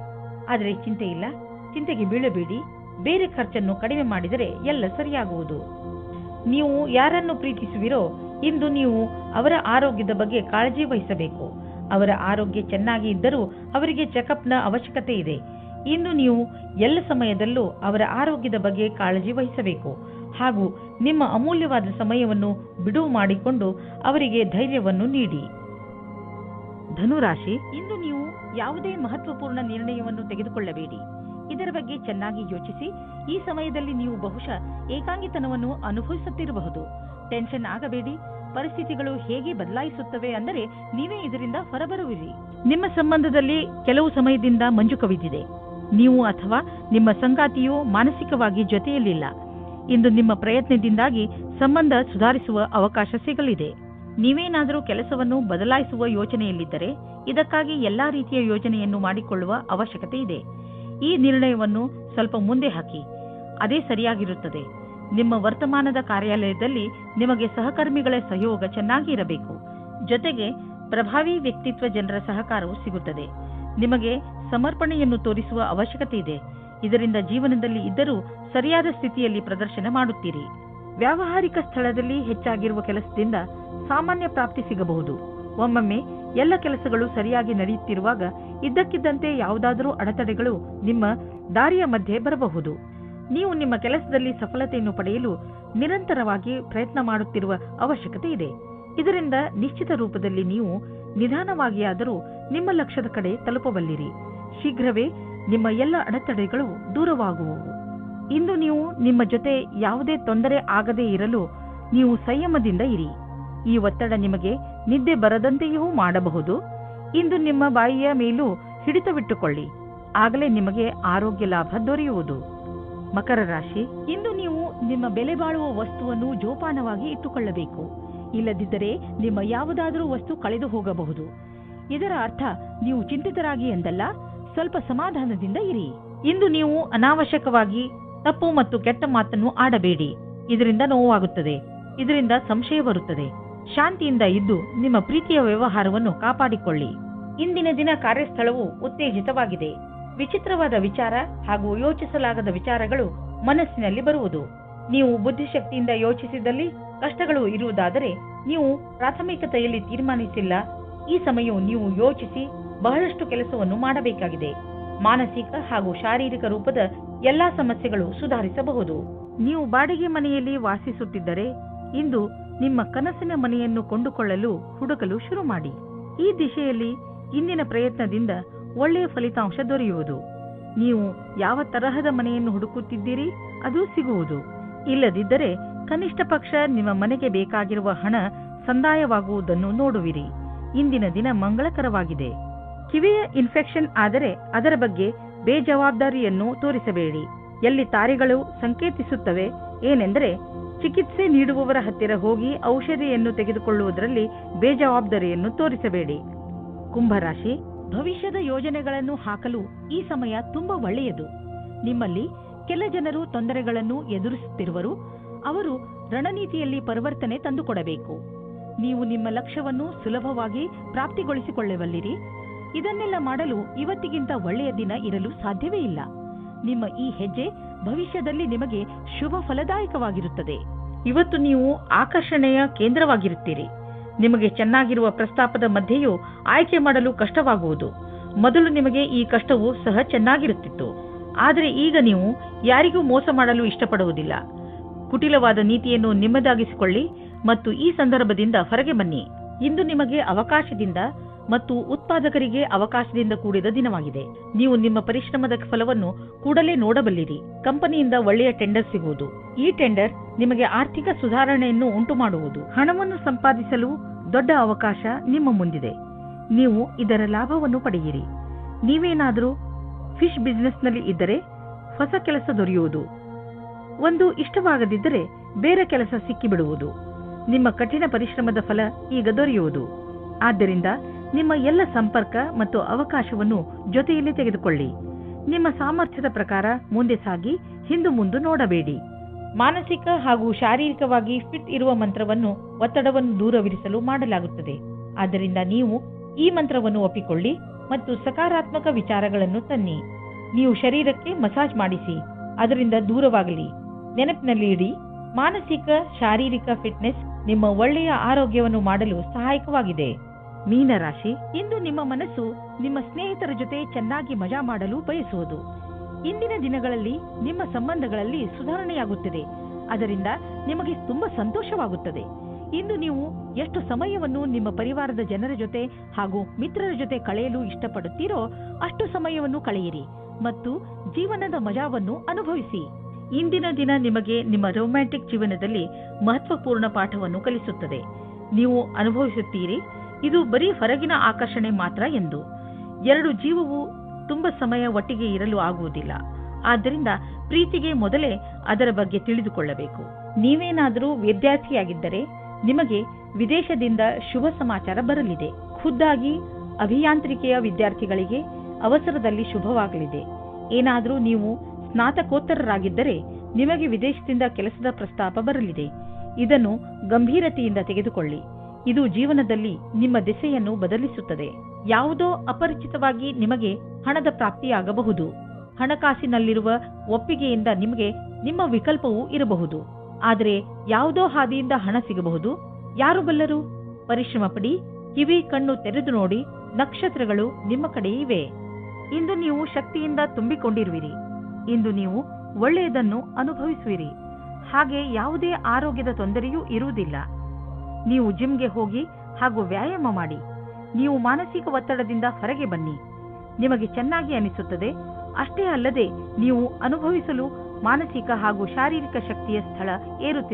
ಆದರೆ ಚಿಂತೆ ಇಲ್ಲ, ಚಿಂತೆಗೆ ಬೀಳಬೇಡಿ. ಬೇರೆ ಖರ್ಚನ್ನು ಕಡಿಮೆ ಮಾಡಿದರೆ ಎಲ್ಲ ಸರಿಯಾಗುವುದು. ನೀವು ಯಾರನ್ನು ಪ್ರೀತಿಸುವಿರೋ ಇಂದು ನೀವು ಅವರ ಆರೋಗ್ಯದ ಬಗ್ಗೆ ಕಾಳಜಿ ವಹಿಸಬೇಕು. ಅವರ ಆರೋಗ್ಯ ಚೆನ್ನಾಗಿ ಇದ್ದರೂ ಅವರಿಗೆ ಚೆಕಪ್ನ ಅವಶ್ಯಕತೆ ಇದೆ. ಇಂದು ನೀವು ಎಲ್ಲ ಸಮಯದಲ್ಲೂ ಅವರ ಆರೋಗ್ಯದ ಬಗ್ಗೆ ಕಾಳಜಿ ವಹಿಸಬೇಕು ಹಾಗೂ ನಿಮ್ಮ ಅಮೂಲ್ಯವಾದ ಸಮಯವನ್ನು ಬಿಡುವು ಮಾಡಿಕೊಂಡು ಅವರಿಗೆ ಧೈರ್ಯವನ್ನು ನೀಡಿ. ಧನುರಾಶಿ, ಇಂದು ನೀವು ಯಾವುದೇ ಮಹತ್ವಪೂರ್ಣ ನಿರ್ಣಯವನ್ನು ತೆಗೆದುಕೊಳ್ಳಬೇಡಿ. ಇದರ ಬಗ್ಗೆ ಚೆನ್ನಾಗಿ ಯೋಚಿಸಿ. ಈ ಸಮಯದಲ್ಲಿ ನೀವು ಬಹುಶಃ ಏಕಾಂಗಿತನವನ್ನು ಅನುಭವಿಸುತ್ತಿರಬಹುದು. ಟೆನ್ಷನ್ ಆಗಬೇಡಿ. ಪರಿಸ್ಥಿತಿಗಳು ಹೇಗೆ ಬದಲಾಯಿಸುತ್ತವೆ ಅಂದರೆ ನೀವೇ ಇದರಿಂದ ಹೊರಬರುವಿರಿ. ನಿಮ್ಮ ಸಂಬಂಧದಲ್ಲಿ ಕೆಲವು ಸಮಯದಿಂದ ಮಂಜು ಕವಿದಿದೆ. ನೀವು ಅಥವಾ ನಿಮ್ಮ ಸಂಗಾತಿಯು ಮಾನಸಿಕವಾಗಿ ಜೊತೆಯಲ್ಲಿಲ್ಲ. ಇಂದು ನಿಮ್ಮ ಪ್ರಯತ್ನದಿಂದಾಗಿ ಸಂಬಂಧ ಸುಧಾರಿಸುವ ಅವಕಾಶ ಸಿಗಲಿದೆ. ನೀವೇನಾದರೂ ಕೆಲಸವನ್ನು ಬದಲಾಯಿಸುವ ಯೋಚನೆಯಲ್ಲಿದ್ದರೆ ಇದಕ್ಕಾಗಿ ಎಲ್ಲಾ ರೀತಿಯ ಯೋಜನೆಯನ್ನು ಮಾಡಿಕೊಳ್ಳುವ ಅವಶ್ಯಕತೆ ಇದೆ. ಈ ನಿರ್ಣಯವನ್ನು ಸ್ವಲ್ಪ ಮುಂದೆ ಹಾಕಿ, ಅದೇ ಸರಿಯಾಗಿರುತ್ತದೆ. ನಿಮ್ಮ ವರ್ತಮಾನದ ಕಾರ್ಯಾಲಯದಲ್ಲಿ ನಿಮಗೆ ಸಹಕರ್ಮಿಗಳ ಸಹಯೋಗ ಚೆನ್ನಾಗಿ ಇರಬೇಕು. ಜೊತೆಗೆ ಪ್ರಭಾವಿ ವ್ಯಕ್ತಿತ್ವ ಜನರ ಸಹಕಾರವು ಸಿಗುತ್ತದೆ. ನಿಮಗೆ ಸಮರ್ಪಣೆಯನ್ನು ತೋರಿಸುವ ಅವಶ್ಯಕತೆ ಇದೆ. ಇದರಿಂದ ಜೀವನದಲ್ಲಿ ಇದ್ದರೂ ಸರಿಯಾದ ಸ್ಥಿತಿಯಲ್ಲಿ ಪ್ರದರ್ಶನ ಮಾಡುತ್ತೀರಿ. ವ್ಯಾವಹಾರಿಕ ಸ್ಥಳದಲ್ಲಿ ಹೆಚ್ಚಾಗಿರುವ ಕೆಲಸದಿಂದ ಸಾಮಾನ್ಯ ಪ್ರಾಪ್ತಿ ಸಿಗಬಹುದು. ಒಮ್ಮೊಮ್ಮೆ ಎಲ್ಲ ಕೆಲಸಗಳು ಸರಿಯಾಗಿ ನಡೆಯುತ್ತಿರುವಾಗ ಇದ್ದಕ್ಕಿದ್ದಂತೆ ಯಾವುದಾದರೂ ಅಡೆತಡೆಗಳು ನಿಮ್ಮ ದಾರಿಯ ಮಧ್ಯೆ ಬರಬಹುದು. ನೀವು ನಿಮ್ಮ ಕೆಲಸದಲ್ಲಿ ಸಫಲತೆಯನ್ನು ಪಡೆಯಲು ನಿರಂತರವಾಗಿ ಪ್ರಯತ್ನ ಮಾಡುತ್ತಿರುವ ಅವಶ್ಯಕತೆ ಇದೆ. ಇದರಿಂದ ನಿಶ್ಚಿತ ರೂಪದಲ್ಲಿ ನೀವು ನಿಧಾನವಾಗಿಯಾದರೂ ನಿಮ್ಮ ಲಕ್ಷ್ಯದ ಕಡೆ ತಲುಪಬಲ್ಲಿರಿ. ಶೀಘ್ರವೇ ನಿಮ್ಮ ಎಲ್ಲ ಅಡೆತಡೆಗಳು ದೂರವಾಗುವವು. ಇಂದು ನೀವು ನಿಮ್ಮ ಜೊತೆ ಯಾವುದೇ ತೊಂದರೆ ಆಗದೇ ಇರಲು ನೀವು ಸಂಯಮದಿಂದ ಇರಿ. ಈ ಒತ್ತಡ ನಿಮಗೆ ನಿದ್ದೆ ಬರದಂತೆಯೂ ಮಾಡಬಹುದು. ಇಂದು ನಿಮ್ಮ ಬಾಯಿಯ ಮೇಲೂ ಹಿಡಿತವಿಟ್ಟುಕೊಳ್ಳಿ. ಆಗಲೇ ನಿಮಗೆ ಆರೋಗ್ಯ ಲಾಭ ದೊರೆಯುವುದು. ಮಕರ ರಾಶಿ, ಇಂದು ನೀವು ನಿಮ್ಮ ಬೆಲೆ ಬಾಳುವ ವಸ್ತುವನ್ನು ಜೋಪಾನವಾಗಿ ಇಟ್ಟುಕೊಳ್ಳಬೇಕು. ಇಲ್ಲದಿದ್ದರೆ ನಿಮ್ಮ ಯಾವುದಾದರೂ ವಸ್ತು ಕಳೆದು ಹೋಗಬಹುದು. ಇದರ ಅರ್ಥ ನೀವು ಚಿಂತಿತರಾಗಿ ಎಂದಲ್ಲ, ಸ್ವಲ್ಪ ಸಮಾಧಾನದಿಂದ ಇರಿ. ಇಂದು ನೀವು ಅನಾವಶ್ಯಕವಾಗಿ ತಪ್ಪು ಮತ್ತು ಕೆಟ್ಟ ಮಾತನ್ನು ಆಡಬೇಡಿ. ಇದರಿಂದ ನೋವಾಗುತ್ತದೆ, ಇದರಿಂದ ಸಂಶಯ ಬರುತ್ತದೆ. ಶಾಂತಿಯಿಂದ ಇದ್ದು ನಿಮ್ಮ ಪ್ರೀತಿಯ ವ್ಯವಹಾರವನ್ನು ಕಾಪಾಡಿಕೊಳ್ಳಿ. ಇಂದಿನ ದಿನ ಕಾರ್ಯಸ್ಥಳವು ಉತ್ತೇಜಿತವಾಗಿದೆ. ವಿಚಿತ್ರವಾದ ವಿಚಾರ ಹಾಗೂ ಯೋಚಿಸಲಾಗದ ವಿಚಾರಗಳು ಮನಸ್ಸಿನಲ್ಲಿ ಬರುವುದು. ನೀವು ಬುದ್ಧಿಶಕ್ತಿಯಿಂದ ಯೋಚಿಸಿದಲ್ಲಿ ಕಷ್ಟಗಳು ಇರುವುದಾದರೆ ನೀವು ಪ್ರಾಥಮಿಕತೆಯಲ್ಲಿ ತೀರ್ಮಾನಿಸಿಲ್ಲ. ಈ ಸಮಯವು ನೀವು ಯೋಚಿಸಿ ಬಹಳಷ್ಟು ಕೆಲಸವನ್ನು ಮಾಡಬೇಕಾಗಿದೆ. ಮಾನಸಿಕ ಹಾಗೂ ಶಾರೀರಿಕ ರೂಪದ ಎಲ್ಲಾ ಸಮಸ್ಯೆಗಳು ಸುಧಾರಿಸಬಹುದು. ನೀವು ಬಾಡಿಗೆ ಮನೆಯಲ್ಲಿ ವಾಸಿಸುತ್ತಿದ್ದರೆ ಇಂದು ನಿಮ್ಮ ಕನಸಿನ ಮನೆಯನ್ನು ಕೊಂಡುಕೊಳ್ಳಲು ಹುಡುಕಲು ಶುರು ಮಾಡಿ. ಈ ದಿಶೆಯಲ್ಲಿ ಇಂದಿನ ಪ್ರಯತ್ನದಿಂದ ಒಳ್ಳೆಯ ಫಲಿತಾಂಶ ದೊರೆಯುವುದು. ನೀವು ಯಾವ ತರಹದ ಮನೆಯನ್ನು ಹುಡುಕುತ್ತಿದ್ದೀರಿ ಅದು ಸಿಗುವುದು. ಇಲ್ಲದಿದ್ದರೆ ಕನಿಷ್ಠ ಪಕ್ಷ ನಿಮ್ಮ ಮನೆಗೆ ಬೇಕಾಗಿರುವ ಹಣ ಸಂದಾಯವಾಗುವುದನ್ನು ನೋಡುವಿರಿ. ಇಂದಿನ ದಿನ ಮಂಗಳಕರವಾಗಿದೆ. ಕಿವಿಯ ಇನ್ಫೆಕ್ಷನ್ ಆದರೆ ಅದರ ಬಗ್ಗೆ ಬೇಜವಾಬ್ದಾರಿಯನ್ನು ತೋರಿಸಬೇಡಿ. ಎಲ್ಲಿ ತಾರೆಗಳು ಸಂಕೇತಿಸುತ್ತವೆ ಏನೆಂದರೆ ಚಿಕಿತ್ಸೆ ನೀಡುವವರ ಹತ್ತಿರ ಹೋಗಿ ಔಷಧಿಯನ್ನು ತೆಗೆದುಕೊಳ್ಳುವುದರಲ್ಲಿ ಬೇಜವಾಬ್ದಾರಿಯನ್ನು ತೋರಿಸಬೇಡಿ. ಕುಂಭರಾಶಿ, ಭವಿಷ್ಯದ ಯೋಜನೆಗಳನ್ನು ಹಾಕಲು ಈ ಸಮಯ ತುಂಬಾ ಒಳ್ಳೆಯದು. ನಿಮ್ಮಲ್ಲಿ ಕೆಲ ಜನರು ತೊಂದರೆಗಳನ್ನು ಎದುರಿಸುತ್ತಿರುವರು. ಅವರು ರಣನೀತಿಯಲ್ಲಿ ಪರಿವರ್ತನೆ ತಂದುಕೊಡಬೇಕು. ನೀವು ನಿಮ್ಮ ಲಕ್ಷ್ಯವನ್ನು ಸುಲಭವಾಗಿ ಪ್ರಾಪ್ತಿಗೊಳಿಸಿಕೊಳ್ಳಬಲ್ಲಿರಿ. ಇದನ್ನೆಲ್ಲ ಮಾಡಲು ಇವತ್ತಿಗಿಂತ ಒಳ್ಳೆಯ ದಿನ ಇರಲು ಸಾಧ್ಯವೇ ಇಲ್ಲ. ನಿಮ್ಮ ಈ ಹೆಜ್ಜೆ ಭವಿಷ್ಯದಲ್ಲಿ ನಿಮಗೆ ಶುಭ ಫಲದಾಯಕವಾಗಿರುತ್ತದೆ. ಇವತ್ತು ನೀವು ಆಕರ್ಷಣೆಯ ಕೇಂದ್ರವಾಗಿರುತ್ತೀರಿ. ನಿಮಗೆ ಚೆನ್ನಾಗಿರುವ ಪ್ರಸ್ತಾಪದ ಮಧ್ಯೆಯೂ ಆಯ್ಕೆ ಮಾಡಲು ಕಷ್ಟವಾಗುವುದು. ಮೊದಲು ನಿಮಗೆ ಈ ಕಷ್ಟವೂ ಸಹ ಚೆನ್ನಾಗಿರುತ್ತಿತ್ತು. ಆದರೆ ಈಗ ನೀವು ಯಾರಿಗೂ ಮೋಸ ಮಾಡಲು ಇಷ್ಟಪಡುವುದಿಲ್ಲ. ಕುಟಿಲವಾದ ನೀತಿಯನ್ನು ನಿಮ್ಮದಾಗಿಸಿಕೊಳ್ಳಿ ಮತ್ತು ಈ ಸಂದರ್ಭದಿಂದ ಹೊರಗೆ ಬನ್ನಿ. ಇಂದು ನಿಮಗೆ ಅವಕಾಶದಿಂದ ಮತ್ತು ಉತ್ಪಾದಕರಿಗೆ ಅವಕಾಶದಿಂದ ಕೂಡಿದ ದಿನವಾಗಿದೆ. ನೀವು ನಿಮ್ಮ ಪರಿಶ್ರಮದ ಫಲವನ್ನು ಕೂಡಲೇ ನೋಡಬಲ್ಲಿರಿ. ಕಂಪನಿಯಿಂದ ಒಳ್ಳೆಯ ಟೆಂಡರ್ ಸಿಗುವುದು. ಈ ಟೆಂಡರ್ ನಿಮಗೆ ಆರ್ಥಿಕ ಸುಧಾರಣೆಯನ್ನು ಉಂಟುಮಾಡುವುದು. ಹಣವನ್ನು ಸಂಪಾದಿಸಲು ದೊಡ್ಡ ಅವಕಾಶ ನಿಮ್ಮ ಮುಂದಿದೆ. ನೀವು ಇದರ ಲಾಭವನ್ನು ಪಡೆಯಿರಿ. ನೀವೇನಾದರೂ ಫಿಶ್ ಬಿಸಿನೆಸ್ನಲ್ಲಿ ಇದ್ದರೆ ಹೊಸ ಕೆಲಸ ದೊರೆಯುವುದು. ಒಂದು ಇಷ್ಟವಾಗದಿದ್ದರೆ ಬೇರೆ ಕೆಲಸ ಸಿಕ್ಕಿಬಿಡುವುದು. ನಿಮ್ಮ ಕಠಿಣ ಪರಿಶ್ರಮದ ಫಲ ಈಗ ದೊರೆಯುವುದು. ಆದ್ದರಿಂದ ನಿಮ್ಮ ಎಲ್ಲ ಸಂಪರ್ಕ ಮತ್ತು ಅವಕಾಶವನ್ನು ಜೊತೆಯಲ್ಲಿ ತೆಗೆದುಕೊಳ್ಳಿ. ನಿಮ್ಮ ಸಾಮರ್ಥ್ಯದ ಪ್ರಕಾರ ಮುಂದೆ ಸಾಗಿ ಹಿಂದು ಮುಂದೆ ನೋಡಬೇಡಿ. ಮಾನಸಿಕ ಹಾಗೂ ಶಾರೀರಿಕವಾಗಿ ಫಿಟ್ ಇರುವ ಮಂತ್ರವನ್ನು ಒತ್ತಡವನ್ನು ದೂರವಿರಿಸಲು ಮಾಡಲಾಗುತ್ತದೆ. ಆದ್ದರಿಂದ ನೀವು ಈ ಮಂತ್ರವನ್ನು ಒಪ್ಪಿಕೊಳ್ಳಿ ಮತ್ತು ಸಕಾರಾತ್ಮಕ ವಿಚಾರಗಳನ್ನು ತನ್ನಿ. ನೀವು ಶರೀರಕ್ಕೆ ಮಸಾಜ್ ಮಾಡಿಸಿ, ಅದರಿಂದ ದೂರವಾಗಲಿ. ನೆನಪಿನಲ್ಲಿ ಇಡಿ, ಮಾನಸಿಕ ಶಾರೀರಿಕ ಫಿಟ್ನೆಸ್ ನಿಮ್ಮ ಒಳ್ಳೆಯ ಆರೋಗ್ಯವನ್ನು ಮಾಡಲು ಸಹಾಯಕವಾಗಿದೆ. ಮೀನರಾಶಿ, ಇಂದು ನಿಮ್ಮ ಮನಸ್ಸು ನಿಮ್ಮ ಸ್ನೇಹಿತರ ಜೊತೆ ಚೆನ್ನಾಗಿ ಮಜಾ ಮಾಡಲು ಬಯಸುವುದು. ಇಂದಿನ ದಿನಗಳಲ್ಲಿ ನಿಮ್ಮ ಸಂಬಂಧಗಳಲ್ಲಿ ಸುಧಾರಣೆಯಾಗುತ್ತದೆ. ಅದರಿಂದ ನಿಮಗೆ ತುಂಬಾ ಸಂತೋಷವಾಗುತ್ತದೆ. ಇಂದು ನೀವು ಎಷ್ಟು ಸಮಯವನ್ನು ನಿಮ್ಮ ಪರಿವಾರದ ಜನರ ಜೊತೆ ಹಾಗೂ ಮಿತ್ರರ ಜೊತೆ ಕಳೆಯಲು ಇಷ್ಟಪಡುತ್ತೀರೋ ಅಷ್ಟು ಸಮಯವನ್ನು ಕಳೆಯಿರಿ ಮತ್ತು ಜೀವನದ ಮಜಾವನ್ನು ಅನುಭವಿಸಿ. ಇಂದಿನ ದಿನ ನಿಮಗೆ ನಿಮ್ಮ ರೊಮ್ಯಾಂಟಿಕ್ ಜೀವನದಲ್ಲಿ ಮಹತ್ವಪೂರ್ಣ ಪಾಠವನ್ನು ಕಲಿಸುತ್ತದೆ. ನೀವು ಅನುಭವಿಸುತ್ತೀರಿ, ಇದು ಬರೀ ಹೊರಗಿನ ಆಕರ್ಷಣೆ ಮಾತ್ರ ಎಂದು. ಎರಡು ಜೀವವು ತುಂಬಾ ಸಮಯ ಒಟ್ಟಿಗೆ ಇರಲು ಆಗುವುದಿಲ್ಲ. ಆದ್ದರಿಂದ ಪ್ರೀತಿಗೆ ಮೊದಲೇ ಅದರ ಬಗ್ಗೆ ತಿಳಿದುಕೊಳ್ಳಬೇಕು. ನೀವೇನಾದರೂ ವಿದ್ಯಾರ್ಥಿಯಾಗಿದ್ದರೆ ನಿಮಗೆ ವಿದೇಶದಿಂದ ಶುಭ ಸಮಾಚಾರ ಬರಲಿದೆ. ಖುದ್ದಾಗಿ ಅಭಿಯಾಂತ್ರಿಕೆಯ ವಿದ್ಯಾರ್ಥಿಗಳಿಗೆ ಅವಸರದಲ್ಲಿ ಶುಭವಾಗಲಿದೆ. ಏನಾದರೂ ನೀವು ಸ್ನಾತಕೋತ್ತರರಾಗಿದ್ದರೆ ನಿಮಗೆ ವಿದೇಶದಿಂದ ಕೆಲಸದ ಪ್ರಸ್ತಾಪ ಬರಲಿದೆ. ಇದನ್ನು ಗಂಭೀರತೆಯಿಂದ ತೆಗೆದುಕೊಳ್ಳಿ. ಇದು ಜೀವನದಲ್ಲಿ ನಿಮ್ಮ ದಿಸೆಯನ್ನು ಬದಲಿಸುತ್ತದೆ. ಯಾವುದೋ ಅಪರಿಚಿತವಾಗಿ ನಿಮಗೆ ಹಣದ ಪ್ರಾಪ್ತಿಯಾಗಬಹುದು. ಹಣಕಾಸಿನಲ್ಲಿರುವ ಒಪ್ಪಿಗೆಯಿಂದ ನಿಮಗೆ ನಿಮ್ಮ ವಿಕಲ್ಪವೂ ಇರಬಹುದು. ಆದರೆ ಯಾವುದೋ ಹಾದಿಯಿಂದ ಹಣ ಸಿಗಬಹುದು. ಯಾರು ಬಲ್ಲರು? ಪರಿಶ್ರಮ ಪಡಿ, ಕಿವಿ ಕಣ್ಣು ತೆರೆದು ನೋಡಿ, ನಕ್ಷತ್ರಗಳು ನಿಮ್ಮ ಕಡೆ ಇವೆ. ಇಂದು ನೀವು ಶಕ್ತಿಯಿಂದ ತುಂಬಿಕೊಂಡಿರುವಿರಿ. ಇಂದು ನೀವು ಒಳ್ಳೆಯದನ್ನು ಅನುಭವಿಸುವಿರಿ. ಹಾಗೆ ಯಾವುದೇ ಆರೋಗ್ಯದ ತೊಂದರೆಯೂ ಇರುವುದಿಲ್ಲ. ನೀವು ಜಿಮ್ಗೆ ಹೋಗಿ ಹಾಗೂ ವ್ಯಾಯಾಮ ಮಾಡಿ. ನೀವು ಮಾನಸಿಕ ಒತ್ತಡದಿಂದ ಹೊರಗೆ ಬನ್ನಿ. ನಿಮಗೆ ಚೆನ್ನಾಗಿ ಅನಿಸುತ್ತದೆ. ಅಷ್ಟೇ ಅಲ್ಲದೆ ನೀವು ಅನುಭವಿಸಲು ಮಾನಸಿಕ ಹಾಗೂ ಶಾರೀರಿಕ ಶಕ್ತಿಯ ಸ್ಥಳ ಏರುತ್ತಿದೆ.